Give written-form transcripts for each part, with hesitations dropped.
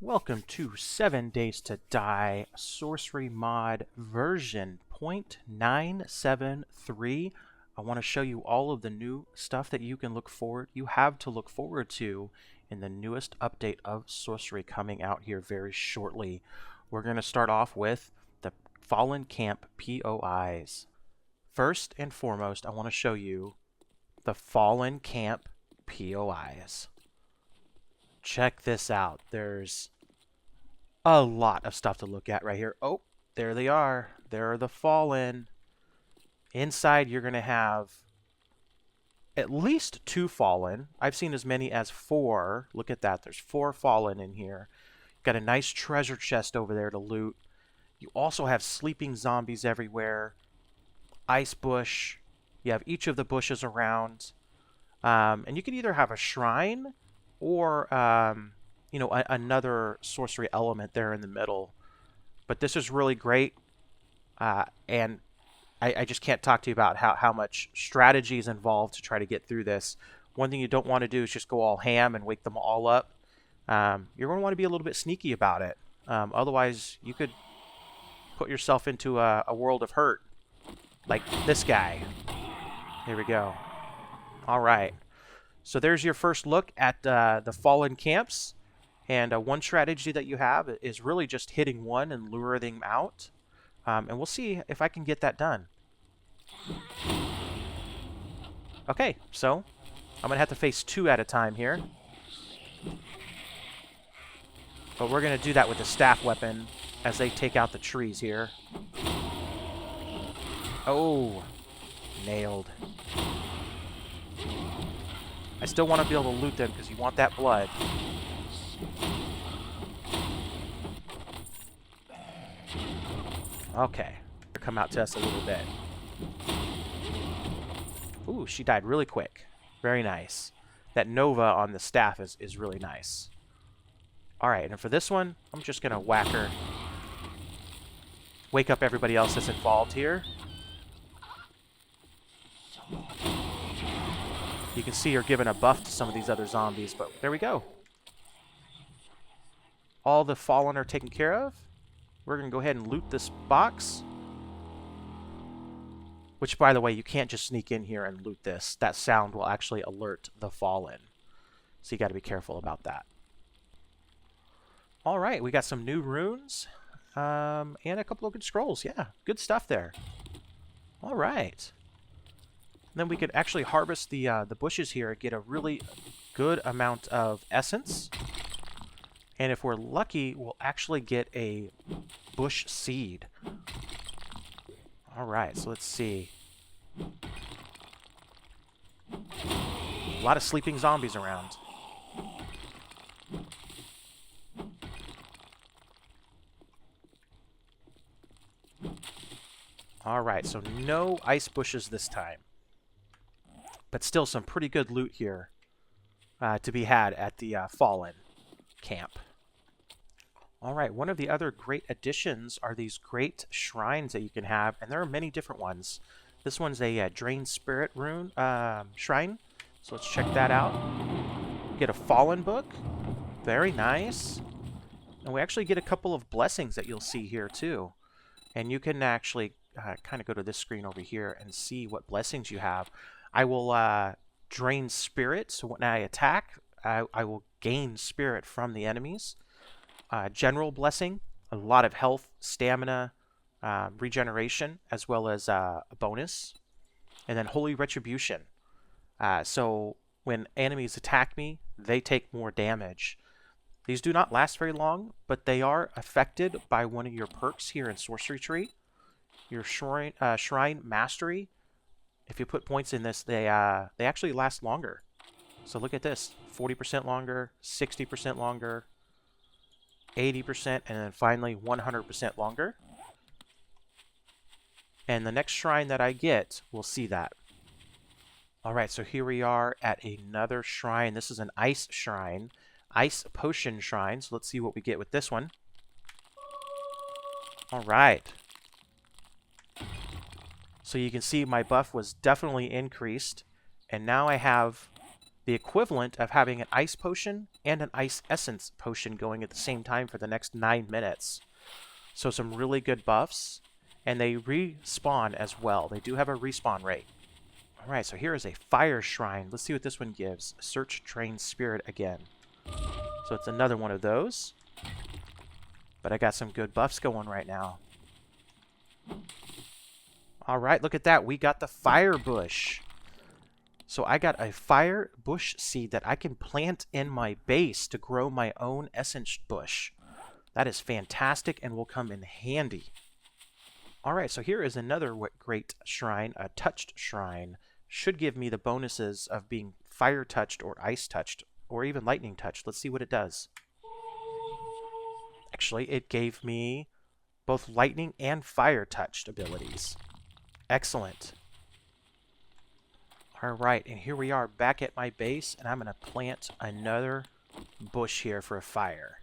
Welcome to 7 Days to Die Sorcery Mod version 0.973. I want to show you all of the new stuff that you have to look forward to in the newest update of Sorcery coming out here very shortly. We're going to start off with the Fallen Camp POIs. First and foremost, I want to show you the Fallen Camp POIs. Check this out. There's a lot of stuff to look at right here. Oh, there they are. There are the Fallen. Inside, you're going to have at least 2 Fallen. I've seen as many as 4. Look at that. There's 4 Fallen in here. Got a nice treasure chest over there to loot. You also have sleeping zombies everywhere. Ice bush. You have each of the bushes around. And you can either have a shrine or another sorcery element there in the middle. But this is really great, and I just can't talk to you about how much strategy is involved to try to get through this. One thing you don't want to do is just go all ham and wake them all up. You're going to want to be a little bit sneaky about it. Otherwise, you could put yourself into a world of hurt, like this guy. Here we go. All right. So there's your first look at the Fallen Camps. And one strategy that you have is really just hitting one and luring them out. And we'll see if I can get that done. Okay, so I'm going to have to face 2 at a time here. But we're going to do that with the staff weapon as they take out the trees here. Oh, nailed. I still want to be able to loot them because you want that blood. Okay, come out to us a little bit. Ooh, she died really quick. Very nice. That Nova on the staff is really nice. Alright, and for this one, I'm just going to whack her. Wake up everybody else that's involved here. You can see her giving a buff to some of these other zombies, but there we go. All the Fallen are taken care of. We're going to go ahead and loot this box. Which, by the way, you can't just sneak in here and loot this. That sound will actually alert the Fallen. So you got to be careful about that. Alright, we got some new runes. And a couple of good scrolls. Yeah, good stuff there. Alright. Then we could actually harvest the bushes here and get a really good amount of essence. And if we're lucky, we'll actually get a bush seed. Alright, so let's see. A lot of sleeping zombies around. Alright, so no ice bushes this time. But still some pretty good loot here to be had at the Fallen Camp. Alright, one of the other great additions are these great shrines that you can have, and there are many different ones. This one's a Drained Spirit rune shrine, so let's check that out. Get a Fallen book, very nice. And we actually get a couple of blessings that you'll see here too. And you can actually kind of go to this screen over here and see what blessings you have. I will drain spirit, so when I attack, I will gain spirit from the enemies. General blessing, a lot of health, stamina, regeneration, as well as a bonus. And then holy retribution. So when enemies attack me, they take more damage. These do not last very long, but they are affected by one of your perks here in Sorcery Tree. Your Shrine Mastery. If you put points in this, they actually last longer. So look at this. 40% longer, 60% longer, 80%, and then finally 100% longer. And the next shrine that I get will see that. Alright, so here we are at another shrine. This is an ice shrine. Ice potion shrine. So let's see what we get with this one. Alright. So you can see my buff was definitely increased. And now I have the equivalent of having an ice potion and an ice essence potion going at the same time for the next 9 minutes. So some really good buffs, and they respawn as well. They do have a respawn rate. Alright, so here is a fire shrine. Let's see what this one gives. Search Train Spirit again. So it's another one of those. But I got some good buffs going right now. Alright, look at that. We got the fire bush. So I got a fire bush seed that I can plant in my base to grow my own essence bush. That is fantastic and will come in handy. Alright, so here is another great shrine, a touched shrine. Should give me the bonuses of being fire touched or ice touched or even lightning touched. Let's see what it does. Actually, it gave me both lightning and fire touched abilities. Excellent. Alright, and here we are back at my base, and I'm going to plant another bush here for a fire.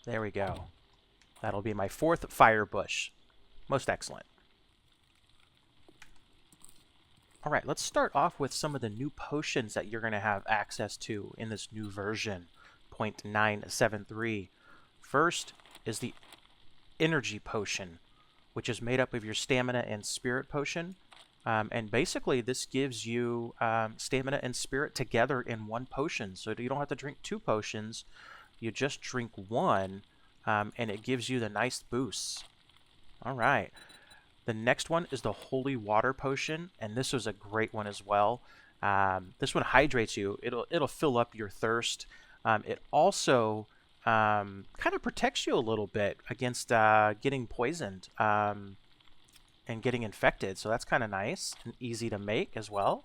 There we go. That'll be my 4th fire bush. Most excellent. Alright, let's start off with some of the new potions that you're going to have access to in this new version, 0.973. First is the energy potion, which is made up of your stamina and spirit potion. And basically this gives you stamina and spirit together in one potion, so you don't have to drink 2 potions. You just drink 1, and it gives you the nice boosts. Alright. The next one is the Holy Water Potion, and this was a great one as well. This one hydrates you. It'll fill up your thirst. It also kind of protects you a little bit against getting poisoned and getting infected, so that's kind of nice and easy to make as well.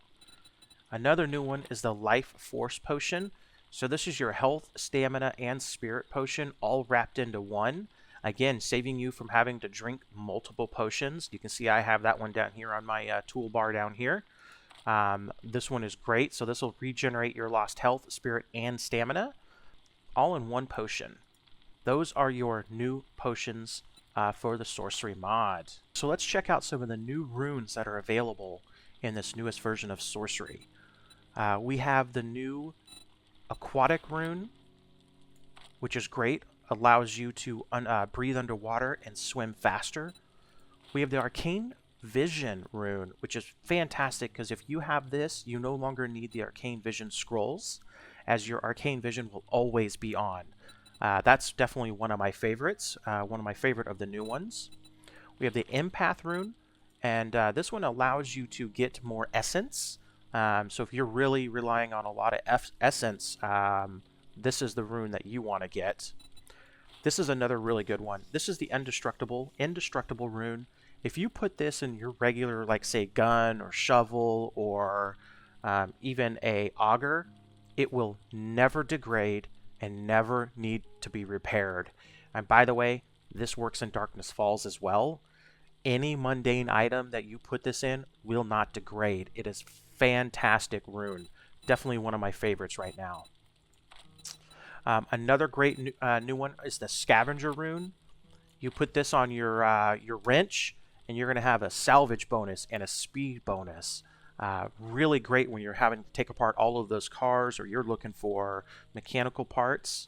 Another new one is the Life Force Potion. So this is your health, stamina, and spirit potion all wrapped into one. Again, saving you from having to drink multiple potions. You can see I have that one down here on my toolbar down here. This one is great. So this will regenerate your lost health, spirit, and stamina all in one potion. Those are your new potions for the Sorcery Mod. So let's check out some of the new runes that are available in this newest version of Sorcery. We have the new Aquatic rune, which is great. Allows you to breathe underwater and swim faster. We have the Arcane Vision rune, which is fantastic because if you have this, you no longer need the Arcane Vision scrolls, as your Arcane Vision will always be on. That's definitely one of my favorites, one of my favorite of the new ones. We have the Empath rune, and this one allows you to get more essence. So if you're really relying on a lot of essence, this is the rune that you want to get. This is another really good one. This is the Indestructible rune. If you put this in your regular, like say, gun or shovel or even a auger, it will never degrade and never need to be repaired. And by the way, this works in Darkness Falls as well. Any mundane item that you put this in will not degrade. It is fantastic rune. Definitely one of my favorites right now. Another great new one is the Scavenger rune. You put this on your wrench, and you're going to have a salvage bonus and a speed bonus. Really great when you're having to take apart all of those cars or you're looking for mechanical parts.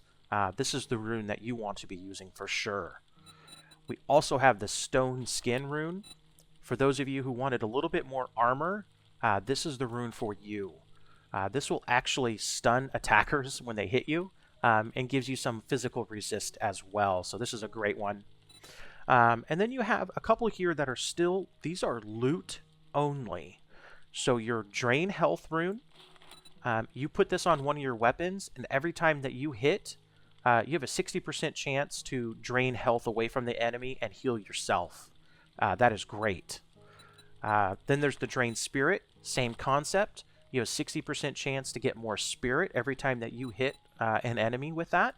This is the rune that you want to be using for sure. We also have the Stone Skin rune. For those of you who wanted a little bit more armor, this is the rune for you. This will actually stun attackers when they hit you. And gives you some physical resist as well. So this is a great one. And then you have a couple here that are still, these are loot only. So your Drain Health rune, you put this on one of your weapons, and every time that you hit, you have a 60% chance to drain health away from the enemy and heal yourself. That is great. Then there's the Drain Spirit, same concept. You have a 60% chance to get more spirit every time that you hit an enemy with that.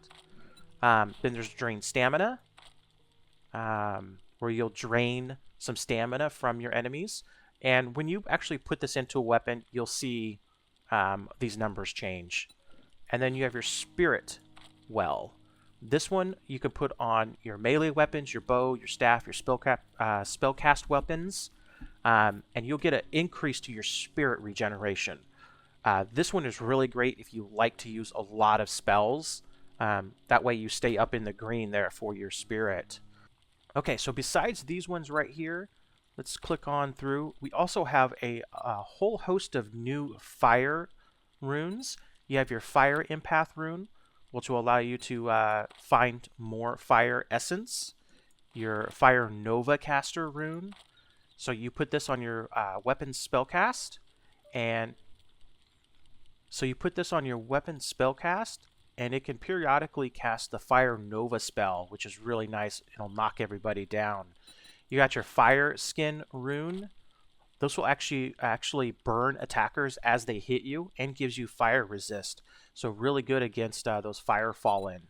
Then there's Drain Stamina, where you'll drain some stamina from your enemies. And when you actually put this into a weapon, you'll see these numbers change. And then you have your Spirit Well. This one you can put on your melee weapons, your bow, your staff, your spellcast weapons. and you'll get an increase to your spirit regeneration. This one is really great if you like to use a lot of spells. That way you stay up in the green there for your spirit. Okay, so besides these ones right here, let's click on through. We also have a whole host of new fire runes. You have your Fire Empath rune, which will allow you to find more fire essence. Your Fire Nova Caster rune. So you put this on your weapon spellcast, and it can periodically cast the Fire Nova spell, which is really nice. It'll knock everybody down. You got your Fire Skin rune. This will actually burn attackers as they hit you and gives you fire resist. So really good against those Fire Fallen.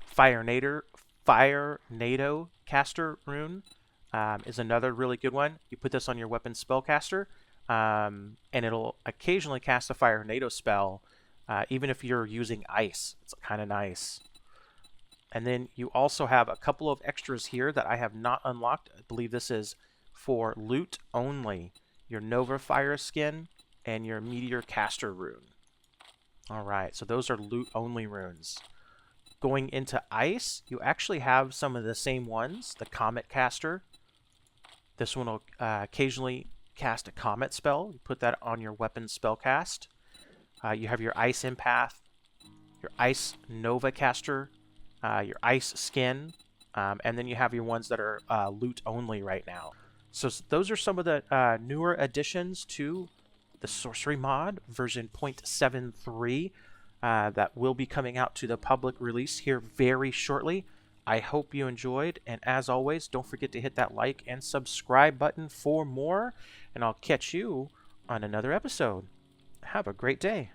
Fire NATO Caster rune is another really good one. You put this on your weapon spellcaster, and it'll occasionally cast a Fire NATO spell, even if you're using ice. It's kind of nice. And then you also have a couple of extras here that I have not unlocked. I believe this is for loot only. Your Nova Fire Skin and your Meteor Caster rune. Alright, so those are loot only runes. Going into ice, you actually have some of the same ones. The Comet Caster. This one will occasionally cast a Comet spell. You put that on your weapon spellcast. You have your Ice Empath, your Ice Nova Caster, your Ice Skin, and then you have your ones that are loot only right now. So those are some of the newer additions to the Sorcery Mod version 0.73 that will be coming out to the public release here very shortly. I hope you enjoyed, and as always, don't forget to hit that like and subscribe button for more, and I'll catch you on another episode. Have a great day.